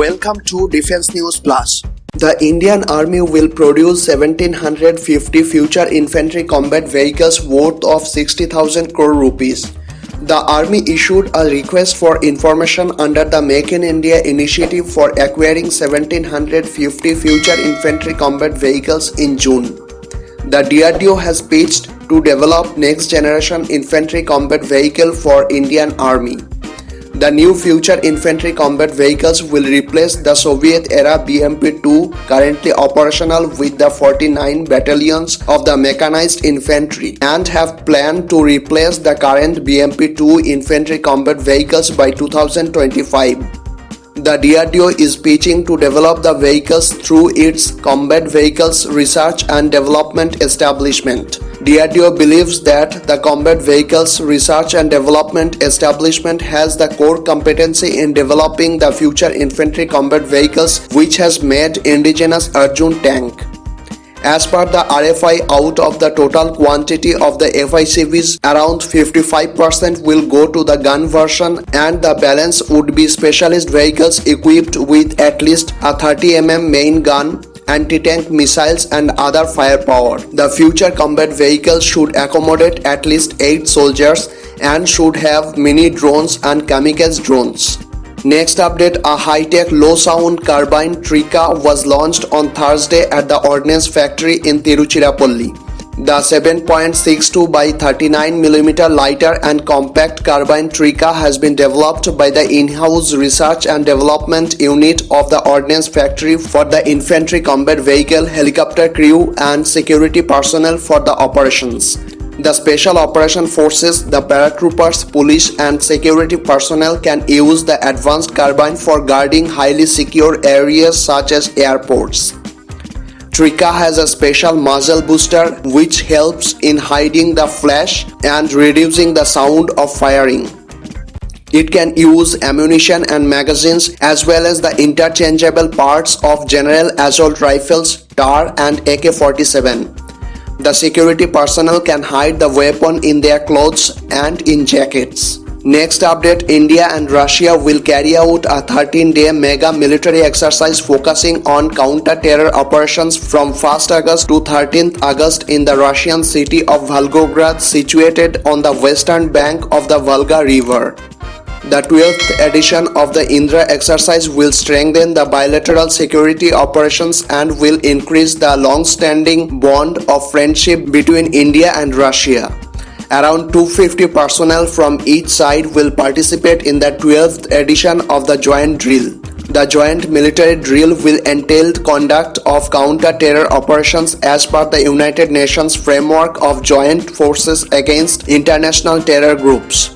Welcome to Defense News Plus. The Indian Army will produce 1750 future infantry combat vehicles worth of 60,000 crore rupees. The Army issued a request for information under the Make in India initiative for acquiring 1750 future infantry combat vehicles in June. The DRDO has pitched to develop next generation infantry combat vehicle for Indian Army. The new future infantry combat vehicles will replace the Soviet-era BMP-2 currently operational with the 49 battalions of the mechanized infantry and have planned to replace the current BMP-2 infantry combat vehicles by 2025. The DRDO is pitching to develop the vehicles through its Combat Vehicles Research and Development Establishment. DRDO believes that the Combat Vehicles Research and Development Establishment has the core competency in developing the future infantry combat vehicles, which has made indigenous Arjun tank. As per the RFI, out of the total quantity of the FICVs, around 55% will go to the gun version and the balance would be specialist vehicles equipped with at least a 30 mm main gun, anti-tank missiles and other firepower. The future combat vehicles should accommodate at least 8 soldiers and should have mini drones and kamikaze drones. Next update, a high-tech low-sound Carbine TriCa was launched on Thursday at the Ordnance factory in Tiruchirappalli. The 7.62 by 39 mm lighter and compact Carbine TriCa has been developed by the in-house research and development unit of the Ordnance factory for the infantry combat vehicle, helicopter crew and security personnel for the operations. The Special Operation Forces, the paratroopers, police and security personnel can use the advanced carbine for guarding highly secure areas such as airports. TriCa has a special muzzle booster which helps in hiding the flash and reducing the sound of firing. It can use ammunition and magazines as well as the interchangeable parts of General Assault Rifles, TAR and AK-47. The security personnel can hide the weapon in their clothes and in jackets. Next update, India and Russia will carry out a 13-day mega military exercise focusing on counter-terror operations from 1st August to 13th August in the Russian city of Volgograd, situated on the western bank of the Volga River. The 12th edition of the Indra exercise will strengthen the bilateral security operations and will increase the long-standing bond of friendship between India and Russia. Around 250 personnel from each side will participate in the 12th edition of the joint drill. The joint military drill will entail conduct of counter-terror operations as per the United Nations framework of joint forces against international terror groups.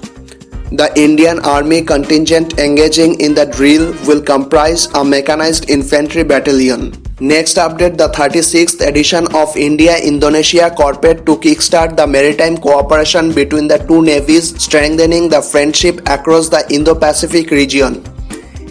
The Indian Army contingent engaging in the drill will comprise a mechanized infantry battalion. Next update, the 36th edition of India-Indonesia Corporate to kickstart the maritime cooperation between the two navies, strengthening the friendship across the Indo-Pacific region.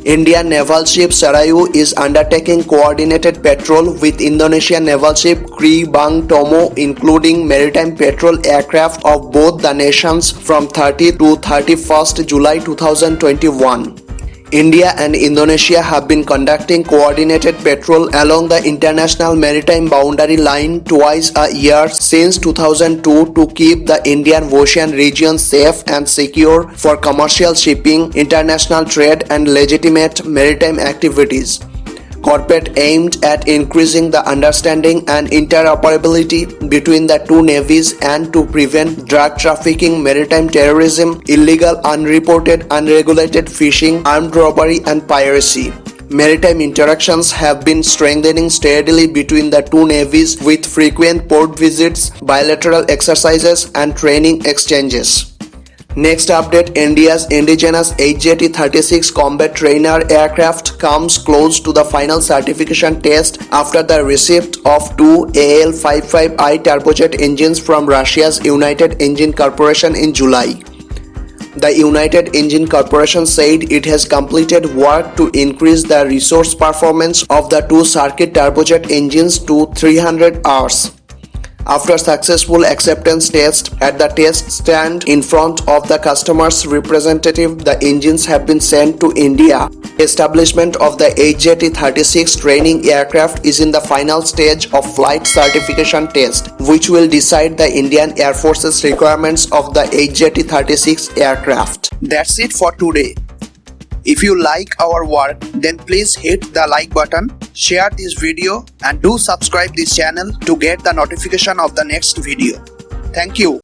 Indian naval ship Sarayu is undertaking coordinated patrol with Indonesian naval ship Kri Bang Tomo, including maritime patrol aircraft of both the nations from 30 to 31st July 2021. India and Indonesia have been conducting coordinated patrol along the international maritime boundary line twice a year since 2002 to keep the Indian Ocean region safe and secure for commercial shipping, international trade and legitimate maritime activities. Corporate aimed at increasing the understanding and interoperability between the two navies and to prevent drug trafficking, maritime terrorism, illegal, unreported, unregulated fishing, armed robbery and piracy. Maritime interactions have been strengthening steadily between the two navies with frequent port visits, bilateral exercises and training exchanges. Next update, India's indigenous HJT-36 combat trainer aircraft comes close to the final certification test after the receipt of 2 AL-55I turbojet engines from Russia's United Engine Corporation in July. The United Engine Corporation said it has completed work to increase the resource performance of the two circuit turbojet engines to 300 hours. After successful acceptance test at the test stand in front of the customer's representative, the engines have been sent to India. Establishment of the HJT-36 training aircraft is in the final stage of flight certification test, which will decide the Indian Air Force's requirements of the HJT-36 aircraft. That's it for today. If you like our work, then please hit the like button, share this video and do subscribe this channel to get the notification of the next video. Thank you.